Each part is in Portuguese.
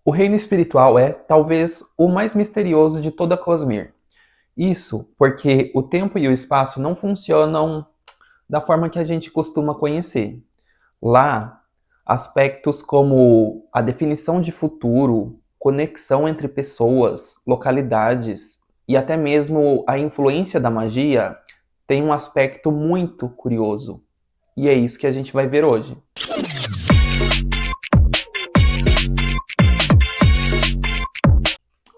O reino espiritual é, talvez, o mais misterioso de toda Cosmere. Isso porque o tempo e o espaço não funcionam da forma que a gente costuma conhecer. Lá, aspectos como a definição de futuro, conexão entre pessoas, localidades e até mesmo a influência da magia têm um aspecto muito curioso. E é isso que a gente vai ver hoje.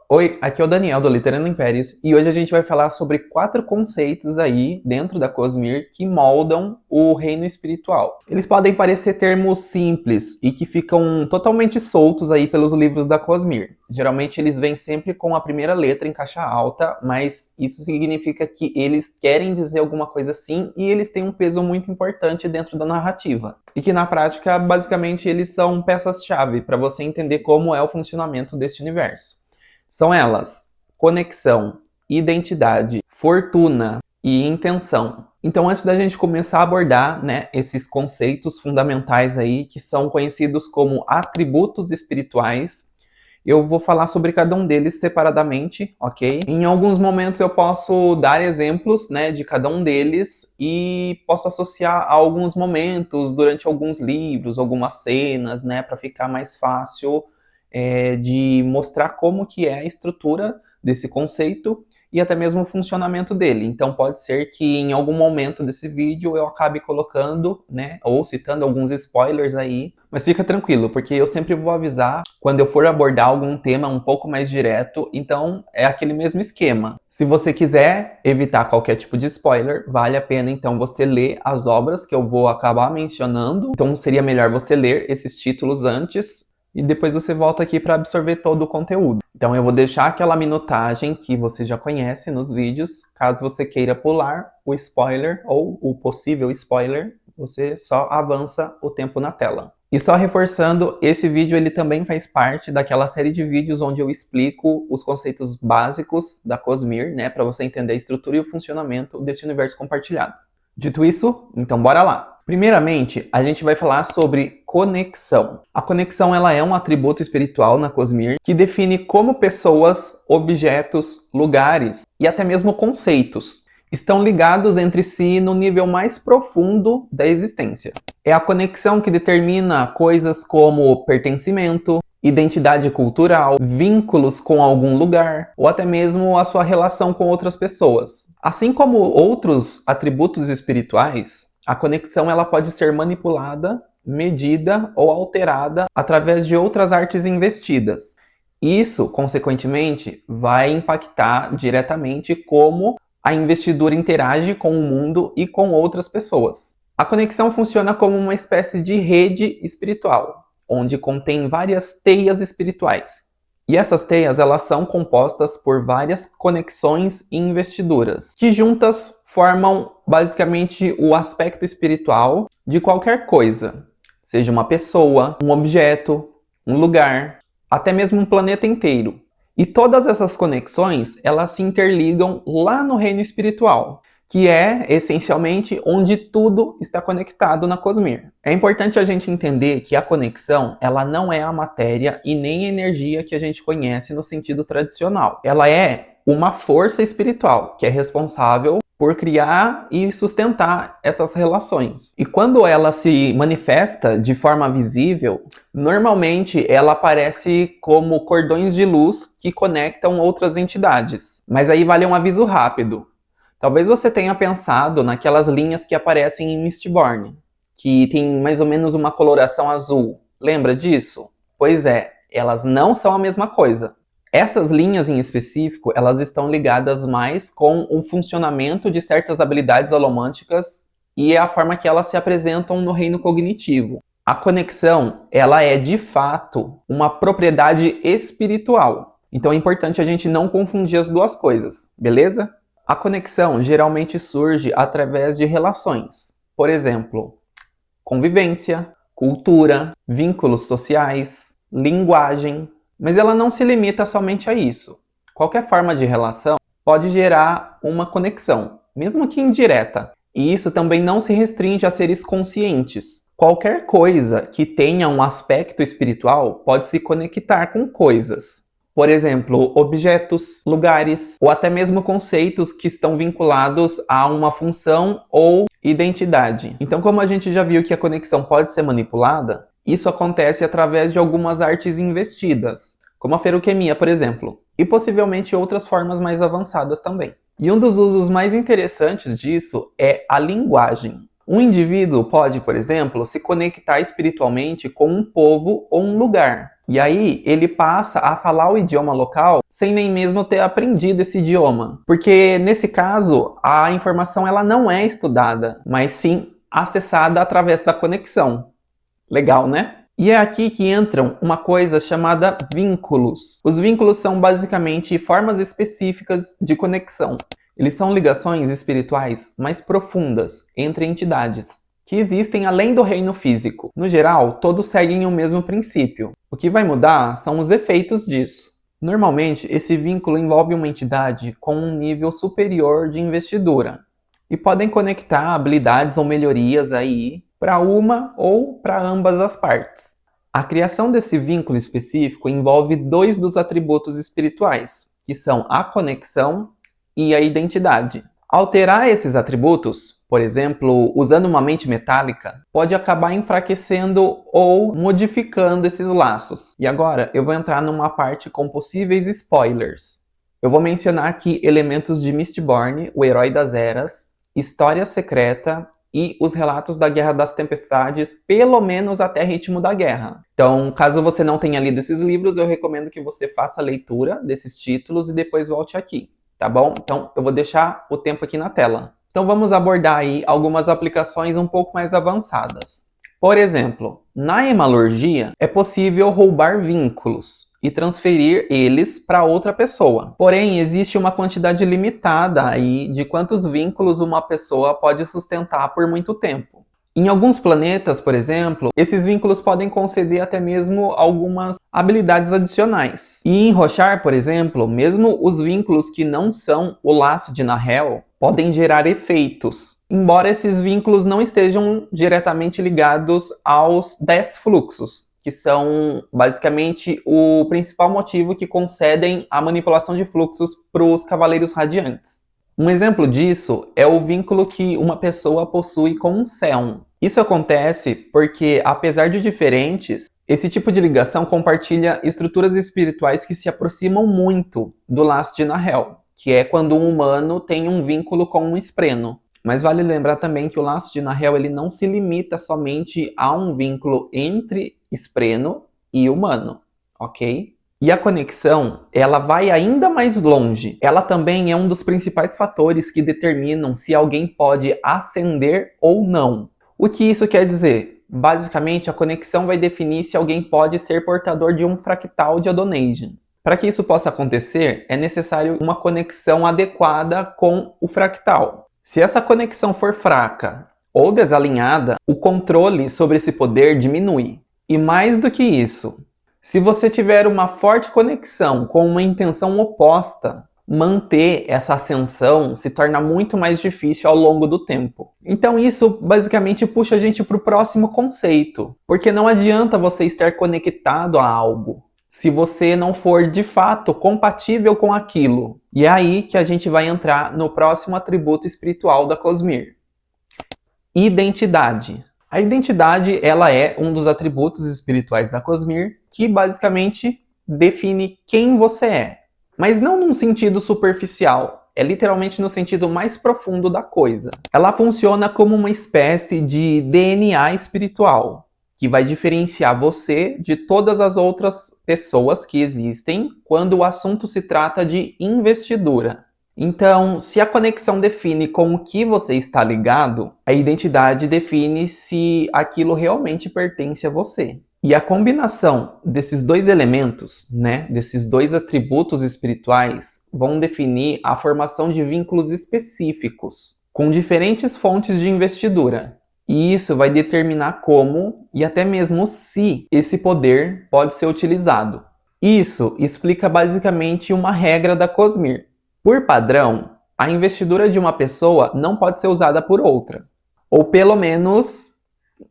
Oi, aqui é o Daniel do Literando Impérios e hoje a gente vai falar sobre 4 conceitos aí dentro da Cosmere que moldam o reino espiritual. Eles podem parecer termos simples e que ficam totalmente soltos aí pelos livros da Cosmere. Geralmente eles vêm sempre com a primeira letra em caixa alta, mas isso significa que eles querem dizer alguma coisa assim e eles têm um peso muito importante dentro da narrativa. E que na prática, basicamente, eles são peças-chave para você entender como é o funcionamento deste universo. São elas: conexão, identidade, fortuna e intenção. Então, antes da gente começar a abordar, esses conceitos fundamentais aí, que são conhecidos como atributos espirituais, eu vou falar sobre cada um deles separadamente, ok? Em alguns momentos eu posso dar exemplos, de cada um deles e posso associar a alguns momentos durante alguns livros, algumas cenas, para ficar mais fácil de mostrar como que é a estrutura desse conceito e até mesmo o funcionamento dele. Então pode ser que em algum momento desse vídeo eu acabe colocando, ou citando alguns spoilers aí, mas fica tranquilo, porque eu sempre vou avisar quando eu for abordar algum tema um pouco mais direto, então é aquele mesmo esquema. Se você quiser evitar qualquer tipo de spoiler, vale a pena então você ler as obras que eu vou acabar mencionando, então seria melhor você ler esses títulos antes, e depois você volta aqui para absorver todo o conteúdo. Então eu vou deixar aquela minutagem que você já conhece nos vídeos. Caso você queira pular o spoiler ou o possível spoiler, você só avança o tempo na tela. E só reforçando, esse vídeo ele também faz parte daquela série de vídeos onde eu explico os conceitos básicos da Cosmere, para você entender a estrutura e o funcionamento desse universo compartilhado. Dito isso, então bora lá! Primeiramente, a gente vai falar sobre conexão. A conexão ela é um atributo espiritual na Cosmere que define como pessoas, objetos, lugares e até mesmo conceitos estão ligados entre si no nível mais profundo da existência. É a conexão que determina coisas como pertencimento, identidade cultural, vínculos com algum lugar, ou até mesmo a sua relação com outras pessoas. Assim como outros atributos espirituais, a conexão ela pode ser manipulada, medida ou alterada através de outras artes investidas. Isso, consequentemente, vai impactar diretamente como a investidura interage com o mundo e com outras pessoas. A conexão funciona como uma espécie de rede espiritual, onde contém várias teias espirituais. E essas teias elas são compostas por várias conexões e investiduras, que juntas formam basicamente o aspecto espiritual de qualquer coisa, seja uma pessoa, um objeto, um lugar, até mesmo um planeta inteiro. E todas essas conexões, elas se interligam lá no reino espiritual, que é, essencialmente, onde tudo está conectado na Cosmere. É importante a gente entender que a conexão, ela não é a matéria e nem a energia que a gente conhece no sentido tradicional. Ela é uma força espiritual, que é responsável por criar e sustentar essas relações. E quando ela se manifesta de forma visível, normalmente ela aparece como cordões de luz que conectam outras entidades. Mas aí vale um aviso rápido. Talvez você tenha pensado naquelas linhas que aparecem em Mistborn, que tem mais ou menos uma coloração azul. Lembra disso? Pois é, elas não são a mesma coisa. Essas linhas em específico, elas estão ligadas mais com o funcionamento de certas habilidades holomânticas e a forma que elas se apresentam no reino cognitivo. A conexão, ela é de fato uma propriedade espiritual. Então é importante a gente não confundir as duas coisas, beleza? A conexão geralmente surge através de relações. Por exemplo, convivência, cultura, vínculos sociais, linguagem. Mas ela não se limita somente a isso. Qualquer forma de relação pode gerar uma conexão, mesmo que indireta. E isso também não se restringe a seres conscientes. Qualquer coisa que tenha um aspecto espiritual pode se conectar com coisas. Por exemplo, objetos, lugares ou até mesmo conceitos que estão vinculados a uma função ou identidade. Então, como a gente já viu que a conexão pode ser manipulada, isso acontece através de algumas artes investidas, como a feruquemia, por exemplo, e possivelmente outras formas mais avançadas também. E um dos usos mais interessantes disso é a linguagem. Um indivíduo pode, por exemplo, se conectar espiritualmente com um povo ou um lugar. E aí ele passa a falar o idioma local sem nem mesmo ter aprendido esse idioma. Porque nesse caso, a informação ela não é estudada, mas sim acessada através da conexão. Legal, né? E é aqui que entram uma coisa chamada vínculos. Os vínculos são basicamente formas específicas de conexão. Eles são ligações espirituais mais profundas entre entidades, que existem além do reino físico. No geral, todos seguem o mesmo princípio. O que vai mudar são os efeitos disso. Normalmente, esse vínculo envolve uma entidade com um nível superior de investidura, e podem conectar habilidades ou melhorias aí para uma ou para ambas as partes. A criação desse vínculo específico envolve dois dos atributos espirituais, que são a conexão e a identidade. Alterar esses atributos, por exemplo, usando uma mente metálica, pode acabar enfraquecendo ou modificando esses laços. E agora eu vou entrar numa parte com possíveis spoilers. Eu vou mencionar aqui elementos de Mistborn, o Herói das Eras, História Secreta e os relatos da Guerra das Tempestades, pelo menos até Ritmo da Guerra. Então, caso você não tenha lido esses livros, eu recomendo que você faça a leitura desses títulos e depois volte aqui, tá bom? Então, eu vou deixar o tempo aqui na tela. Então, vamos abordar aí algumas aplicações um pouco mais avançadas. Por exemplo, na hemalurgia, é possível roubar vínculos e transferir eles para outra pessoa. Porém, existe uma quantidade limitada aí de quantos vínculos uma pessoa pode sustentar por muito tempo. Em alguns planetas, por exemplo, esses vínculos podem conceder até mesmo algumas habilidades adicionais. E em Roshar, por exemplo, mesmo os vínculos que não são o laço de Nahel podem gerar efeitos, embora esses vínculos não estejam diretamente ligados aos 10 fluxos, que são basicamente o principal motivo que concedem a manipulação de fluxos para os Cavaleiros Radiantes. Um exemplo disso é o vínculo que uma pessoa possui com um Seon. Isso acontece porque, apesar de diferentes, esse tipo de ligação compartilha estruturas espirituais que se aproximam muito do laço de Nahel, que é quando um humano tem um vínculo com um espreno. Mas vale lembrar também que o laço de Nahel ele não se limita somente a um vínculo entre espreno e humano, ok? E a conexão, ela vai ainda mais longe. Ela também é um dos principais fatores que determinam se alguém pode ascender ou não. O que isso quer dizer? Basicamente, a conexão vai definir se alguém pode ser portador de um fractal de Adonation. Para que isso possa acontecer, é necessário uma conexão adequada com o fractal. Se essa conexão for fraca ou desalinhada, o controle sobre esse poder diminui. E mais do que isso, se você tiver uma forte conexão com uma intenção oposta, manter essa ascensão se torna muito mais difícil ao longo do tempo. Então isso basicamente puxa a gente para o próximo conceito, porque não adianta você estar conectado a algo se você não for de fato compatível com aquilo. E é aí que a gente vai entrar no próximo atributo espiritual da Cosmir: identidade. A identidade, ela é um dos atributos espirituais da Cosmir que basicamente define quem você é. Mas não num sentido superficial, é literalmente no sentido mais profundo da coisa. Ela funciona como uma espécie de DNA espiritual, que vai diferenciar você de todas as outras pessoas que existem quando o assunto se trata de investidura. Então, se a conexão define com o que você está ligado, a identidade define se aquilo realmente pertence a você. E a combinação desses dois elementos, desses dois atributos espirituais, vão definir a formação de vínculos específicos, com diferentes fontes de investidura. E isso vai determinar como, e até mesmo se, esse poder pode ser utilizado. Isso explica basicamente uma regra da Cosmir. Por padrão, a investidura de uma pessoa não pode ser usada por outra. Ou pelo menos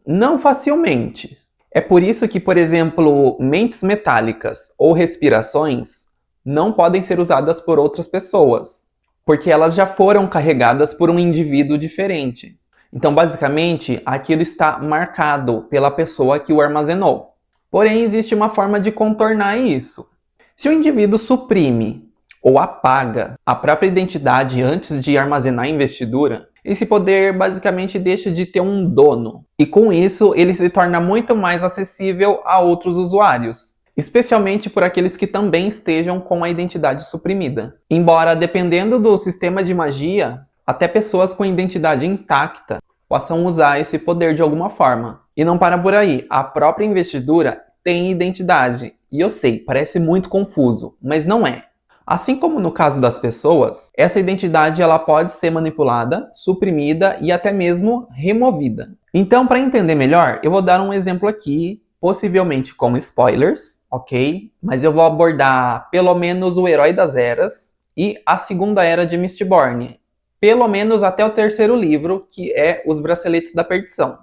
Não facilmente. É por isso que, por exemplo, mentes metálicas ou respirações não podem ser usadas por outras pessoas, porque elas já foram carregadas por um indivíduo diferente. Então, basicamente, aquilo está marcado pela pessoa que o armazenou. Porém, existe uma forma de contornar isso. Se o indivíduo suprime ou apaga a própria identidade antes de armazenar a investidura, esse poder basicamente deixa de ter um dono. E com isso, ele se torna muito mais acessível a outros usuários, especialmente por aqueles que também estejam com a identidade suprimida. Embora, dependendo do sistema de magia, até pessoas com identidade intacta possam usar esse poder de alguma forma. E não para por aí, a própria investidura tem identidade. E eu sei, parece muito confuso, mas não é. Assim como no caso das pessoas, essa identidade ela pode ser manipulada, suprimida e até mesmo removida. Então, para entender melhor, eu vou dar um exemplo aqui, possivelmente com spoilers, ok? Mas eu vou abordar pelo menos o Herói das Eras e a Segunda Era de Mistborn, pelo menos até o terceiro livro, que é Os Braceletes da Perdição.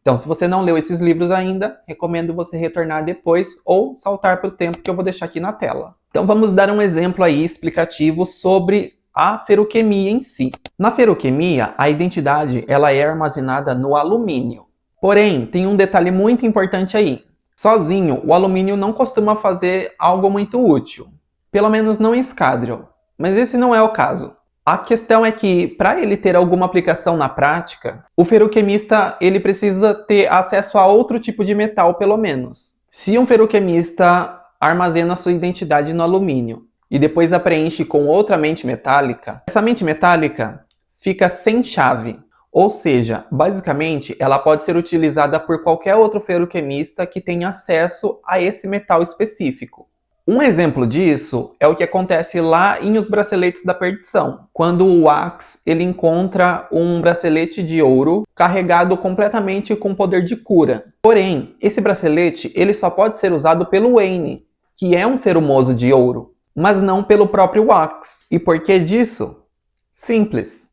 Então, se você não leu esses livros ainda, recomendo você retornar depois ou saltar para o tempo que eu vou deixar aqui na tela. Então, vamos dar um exemplo aí explicativo sobre a feruquemia em si. Na feruquemia, a identidade ela é armazenada no alumínio. Porém, tem um detalhe muito importante aí. Sozinho, o alumínio não costuma fazer algo muito útil. Pelo menos não em Scadrial. Mas esse não é o caso. A questão é que, para ele ter alguma aplicação na prática, o feruquemista ele precisa ter acesso a outro tipo de metal, pelo menos. Se um feruquemista armazena sua identidade no alumínio e depois a preenche com outra mente metálica, essa mente metálica fica sem chave. Ou seja, basicamente, ela pode ser utilizada por qualquer outro feruquemista que tenha acesso a esse metal específico. Um exemplo disso é o que acontece lá em Os Braceletes da Perdição, quando o Wax ele encontra um bracelete de ouro carregado completamente com poder de cura. Porém, esse bracelete ele só pode ser usado pelo Wayne, que é um ferumoso de ouro, mas não pelo próprio Wax. E por que disso? Simples.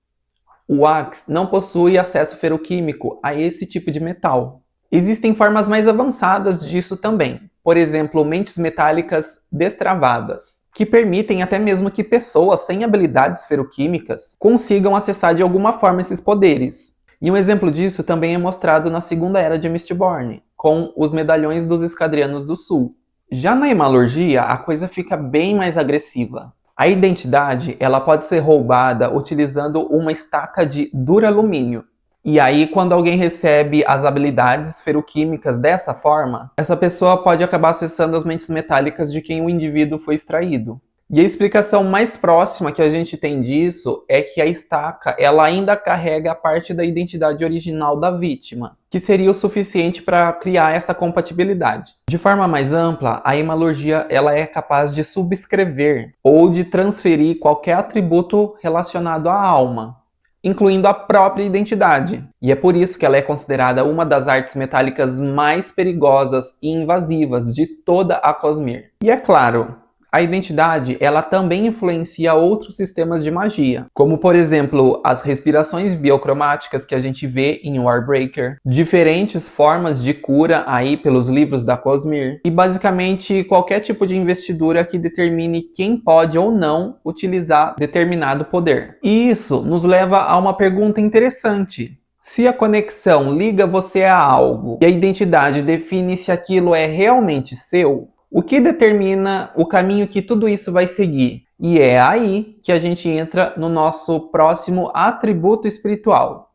O Wax não possui acesso feroquímico a esse tipo de metal. Existem formas mais avançadas disso também. Por exemplo, mentes metálicas destravadas, que permitem até mesmo que pessoas sem habilidades feroquímicas consigam acessar de alguma forma esses poderes. E um exemplo disso também é mostrado na Segunda Era de Mistborn, com os medalhões dos Escadrianos do Sul. Já na Hemalurgia, a coisa fica bem mais agressiva. A identidade ela pode ser roubada utilizando uma estaca de duralumínio. E aí, quando alguém recebe as habilidades feroquímicas dessa forma, essa pessoa pode acabar acessando as mentes metálicas de quem o indivíduo foi extraído. E a explicação mais próxima que a gente tem disso é que a estaca ela ainda carrega a parte da identidade original da vítima, que seria o suficiente para criar essa compatibilidade. De forma mais ampla, a hemalurgia ela é capaz de subscrever ou de transferir qualquer atributo relacionado à alma, incluindo a própria identidade. E é por isso que ela é considerada uma das artes metálicas mais perigosas e invasivas de toda a Cosmere. E é claro, a identidade ela também influencia outros sistemas de magia, como por exemplo as respirações biocromáticas que a gente vê em Warbreaker, diferentes formas de cura aí pelos livros da Cosmere e basicamente qualquer tipo de investidura que determine quem pode ou não utilizar determinado poder. E isso nos leva a uma pergunta interessante. Se a conexão liga você a algo e a identidade define se aquilo é realmente seu, o que determina o caminho que tudo isso vai seguir? E é aí que a gente entra no nosso próximo atributo espiritual.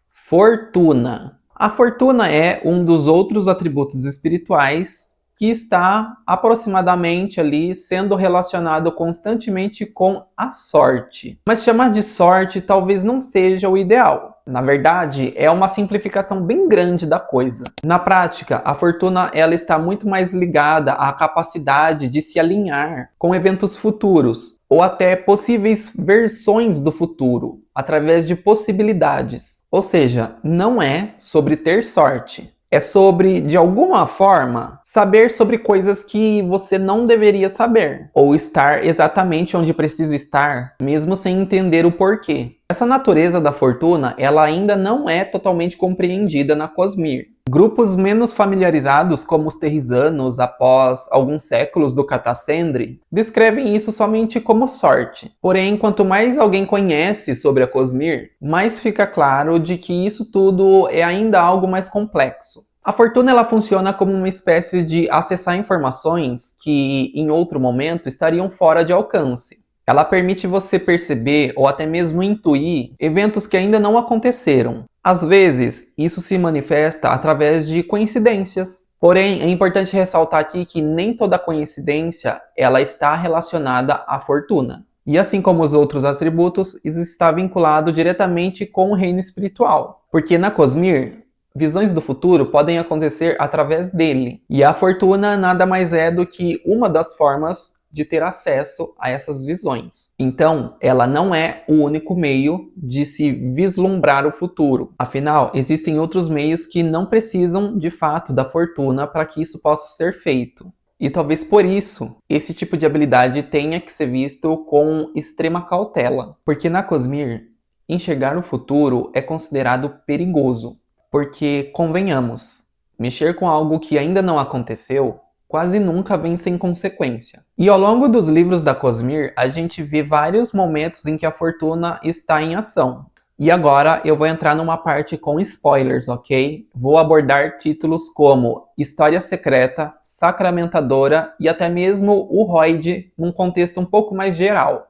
Fortuna. A fortuna é um dos outros atributos espirituais que está aproximadamente ali sendo relacionado constantemente com a sorte. Mas chamar de sorte talvez não seja o ideal. Na verdade, é uma simplificação bem grande da coisa. Na prática, a fortuna ela está muito mais ligada à capacidade de se alinhar com eventos futuros, ou até possíveis versões do futuro, através de possibilidades. Ou seja, não é sobre ter sorte. É sobre, de alguma forma, saber sobre coisas que você não deveria saber, ou estar exatamente onde precisa estar, mesmo sem entender o porquê. Essa natureza da fortuna, ela ainda não é totalmente compreendida na Cosmere. Grupos menos familiarizados, como os terrisanos, após alguns séculos do Catassendri, descrevem isso somente como sorte. Porém, quanto mais alguém conhece sobre a Cosmere, mais fica claro de que isso tudo é ainda algo mais complexo. A fortuna ela funciona como uma espécie de acessar informações que, em outro momento, estariam fora de alcance. Ela permite você perceber ou até mesmo intuir eventos que ainda não aconteceram. Às vezes, isso se manifesta através de coincidências. Porém, é importante ressaltar aqui que nem toda coincidência ela está relacionada à fortuna. E assim como os outros atributos, isso está vinculado diretamente com o reino espiritual. Porque na Cosmere, visões do futuro podem acontecer através dele. E a fortuna nada mais é do que uma das formas de ter acesso a essas visões. Então, ela não é o único meio de se vislumbrar o futuro. Afinal, existem outros meios que não precisam, de fato, da fortuna para que isso possa ser feito. E talvez por isso, esse tipo de habilidade tenha que ser visto com extrema cautela. Porque na Cosmere, enxergar o futuro é considerado perigoso. Porque, convenhamos, mexer com algo que ainda não aconteceu quase nunca vem sem consequência. E ao longo dos livros da Cosmere, a gente vê vários momentos em que a fortuna está em ação. E agora eu vou entrar numa parte com spoilers, ok? Vou abordar títulos como História Secreta, Sacramentadora e até mesmo o Royd num contexto um pouco mais geral.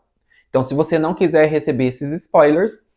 Então, se você não quiser receber esses spoilers,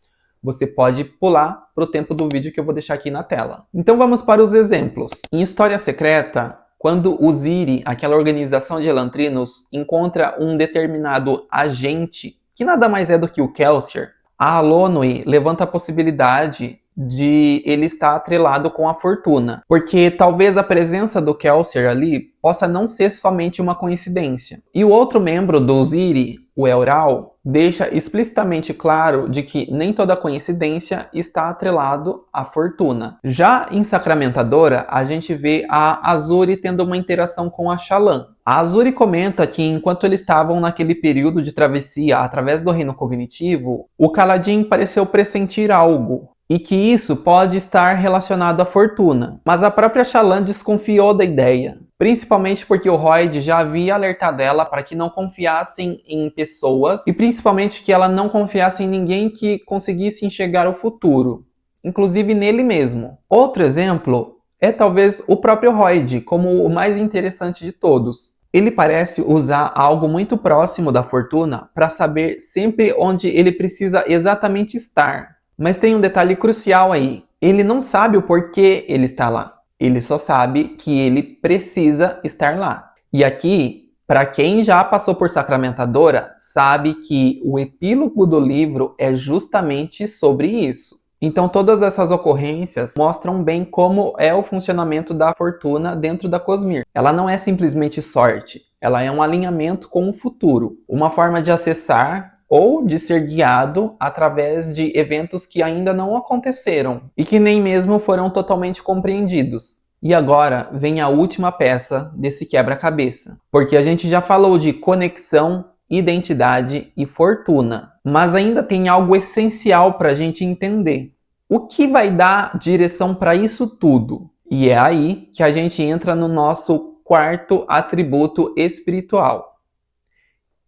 você pode pular para o tempo do vídeo que eu vou deixar aqui na tela. Então vamos para os exemplos. Em História Secreta, quando o Ziri, aquela organização de Elantrinos, encontra um determinado agente, que nada mais é do que o Kelsier, a Alonui levanta a possibilidade de ele estar atrelado com a fortuna. Porque talvez a presença do Kelsier ali possa não ser somente uma coincidência. E o outro membro do Ziri, o Elral, deixa explicitamente claro de que nem toda coincidência está atrelado à fortuna. Já em Sacramentadora, a gente vê a Azuri tendo uma interação com a Shallan. A Azuri comenta que enquanto eles estavam naquele período de travessia através do reino cognitivo, o Kaladin pareceu pressentir algo, e que isso pode estar relacionado à fortuna. Mas a própria Shallan desconfiou da ideia, principalmente porque o Royd já havia alertado ela para que não confiassem em pessoas e principalmente que ela não confiasse em ninguém que conseguisse enxergar o futuro, inclusive nele mesmo. Outro exemplo é talvez o próprio Royd, como o mais interessante de todos. Ele parece usar algo muito próximo da fortuna para saber sempre onde ele precisa exatamente estar. Mas tem um detalhe crucial aí. Ele não sabe o porquê ele está lá. Ele só sabe que ele precisa estar lá. E aqui, para quem já passou por Sacramentadora, sabe que o epílogo do livro é justamente sobre isso. Então todas essas ocorrências mostram bem como é o funcionamento da fortuna dentro da Cosmere. Ela não é simplesmente sorte, ela é um alinhamento com o futuro, uma forma de acessar ou de ser guiado através de eventos que ainda não aconteceram e que nem mesmo foram totalmente compreendidos. E agora vem a última peça desse quebra-cabeça, porque a gente já falou de conexão, identidade e fortuna, mas ainda tem algo essencial para a gente entender. O que vai dar direção para isso tudo? E é aí que a gente entra no nosso quarto atributo espiritual.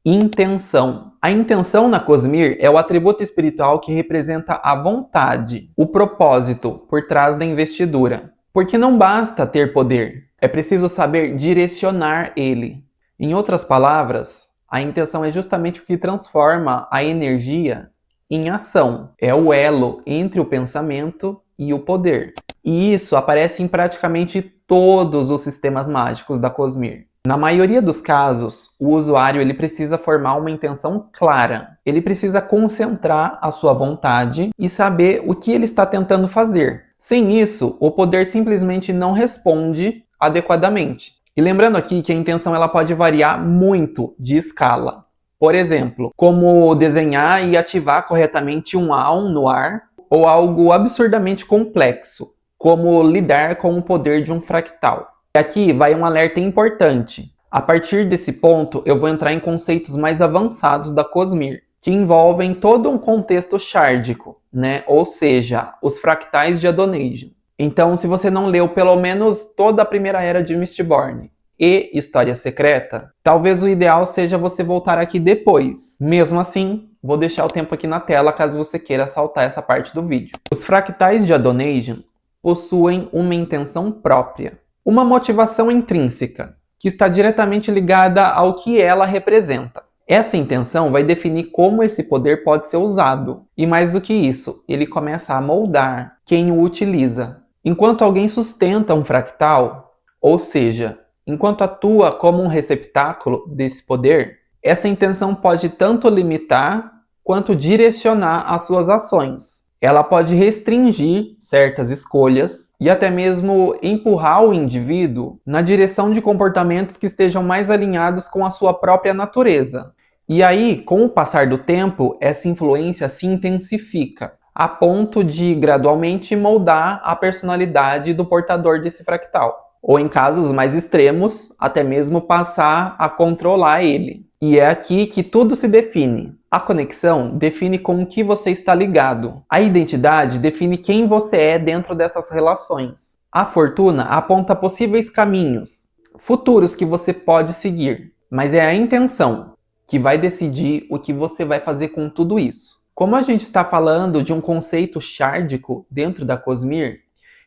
Intenção. A intenção na Cosmere é o atributo espiritual que representa a vontade, o propósito por trás da investidura. Porque não basta ter poder, é preciso saber direcionar ele. Em outras palavras, a intenção é justamente o que transforma a energia em ação. É o elo entre o pensamento e o poder. E isso aparece em praticamente todos os sistemas mágicos da Cosmere. Na maioria dos casos, o usuário ele precisa formar uma intenção clara. Ele precisa concentrar a sua vontade e saber o que ele está tentando fazer. Sem isso, o poder simplesmente não responde adequadamente. E lembrando aqui que a intenção ela pode variar muito de escala. Por exemplo, como desenhar e ativar corretamente um Aum no ar, ou algo absurdamente complexo, como lidar com o poder de um fractal. E aqui vai um alerta importante. A partir desse ponto, eu vou entrar em conceitos mais avançados da Cosmir, que envolvem todo um contexto shárdico, né? Ou seja, os fractais de Adonijin. Então, se você não leu pelo menos toda a primeira era de Mistborn e História Secreta, talvez o ideal seja você voltar aqui depois. Mesmo assim, vou deixar o tempo aqui na tela caso você queira saltar essa parte do vídeo. Os fractais de Adonijin possuem uma intenção própria, uma motivação intrínseca, que está diretamente ligada ao que ela representa. Essa intenção vai definir como esse poder pode ser usado. E mais do que isso, ele começa a moldar quem o utiliza. Enquanto alguém sustenta um fractal, ou seja, enquanto atua como um receptáculo desse poder, essa intenção pode tanto limitar quanto direcionar as suas ações. Ela pode restringir certas escolhas e até mesmo empurrar o indivíduo na direção de comportamentos que estejam mais alinhados com a sua própria natureza. E aí, com o passar do tempo, essa influência se intensifica, a ponto de gradualmente moldar a personalidade do portador desse fractal. Ou em casos mais extremos, até mesmo passar a controlar ele. E é aqui que tudo se define. A conexão define com o que você está ligado. A identidade define quem você é dentro dessas relações. A fortuna aponta possíveis caminhos, futuros que você pode seguir. Mas é a intenção que vai decidir o que você vai fazer com tudo isso. Como a gente está falando de um conceito shárdico dentro da Cosmir,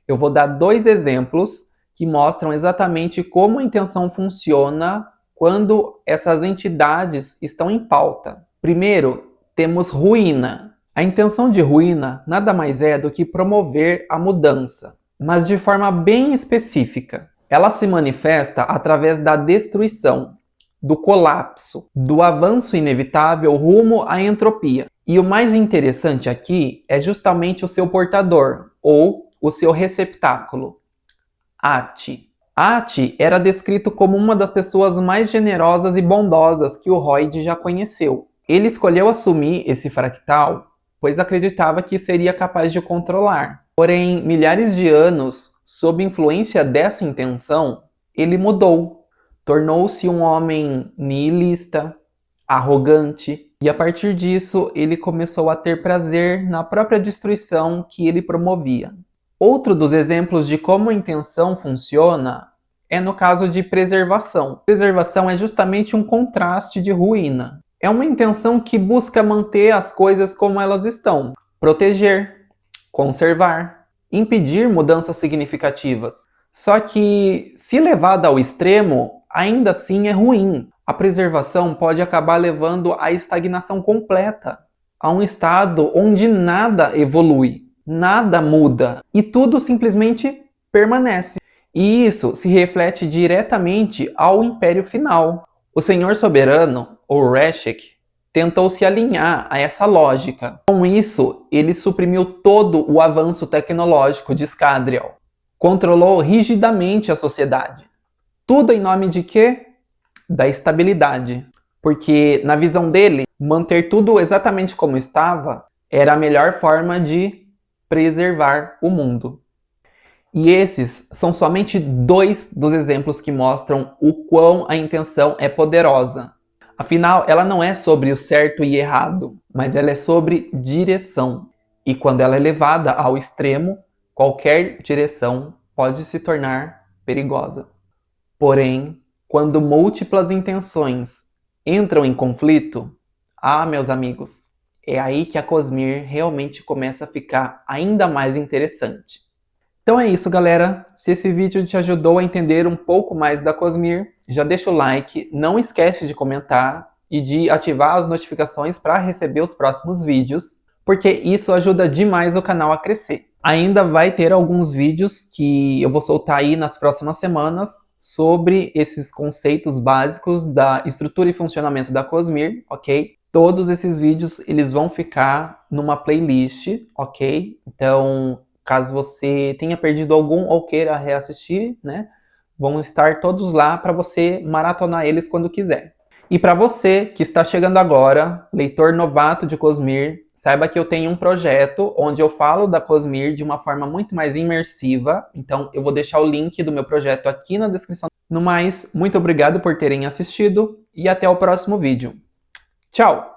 eu vou dar 2 exemplos que mostram exatamente como a intenção funciona quando essas entidades estão em pauta. Primeiro, temos ruína. A intenção de ruína nada mais é do que promover a mudança, mas de forma bem específica. Ela se manifesta através da destruição, do colapso, do avanço inevitável rumo à entropia. E o mais interessante aqui é justamente o seu portador, ou o seu receptáculo. Ati. Ati era descrito como uma das pessoas mais generosas e bondosas que o Royd já conheceu. Ele escolheu assumir esse fractal, pois acreditava que seria capaz de controlar. Porém, milhares de anos, sob influência dessa intenção, ele mudou. Tornou-se um homem nihilista, arrogante, e a partir disso ele começou a ter prazer na própria destruição que ele promovia. Outro dos exemplos de como a intenção funciona é no caso de preservação. Preservação é justamente um contraste de ruína. É uma intenção que busca manter as coisas como elas estão, proteger, conservar, impedir mudanças significativas. Só que, se levada ao extremo, ainda assim é ruim. A preservação pode acabar levando à estagnação completa, a um estado onde nada evolui, nada muda e tudo simplesmente permanece. E isso se reflete diretamente ao Império Final. O Senhor Soberano, ou Rashek, tentou se alinhar a essa lógica. Com isso, ele suprimiu todo o avanço tecnológico de Scadrial. Controlou rigidamente a sociedade. Tudo em nome de quê? Da estabilidade. Porque, na visão dele, manter tudo exatamente como estava era a melhor forma de preservar o mundo. E esses são somente 2 dos exemplos que mostram o quão a intenção é poderosa. Afinal, ela não é sobre o certo e errado, mas ela é sobre direção. E quando ela é levada ao extremo, qualquer direção pode se tornar perigosa. Porém, quando múltiplas intenções entram em conflito, meus amigos, é aí que a Cosmir realmente começa a ficar ainda mais interessante. Então é isso, galera. Se esse vídeo te ajudou a entender um pouco mais da Cosmir, já deixa o like, não esquece de comentar e de ativar as notificações para receber os próximos vídeos, porque isso ajuda demais o canal a crescer. Ainda vai ter alguns vídeos que eu vou soltar aí nas próximas semanas sobre esses conceitos básicos da estrutura e funcionamento da Cosmir, ok? Todos esses vídeos eles vão ficar numa playlist, ok? Então, caso você tenha perdido algum ou queira reassistir, né, vão estar todos lá para você maratonar eles quando quiser. E para você que está chegando agora, leitor novato de Cosmir, saiba que eu tenho um projeto onde eu falo da Cosmir de uma forma muito mais imersiva, então eu vou deixar o link do meu projeto aqui na descrição. No mais, muito obrigado por terem assistido e até o próximo vídeo. Tchau!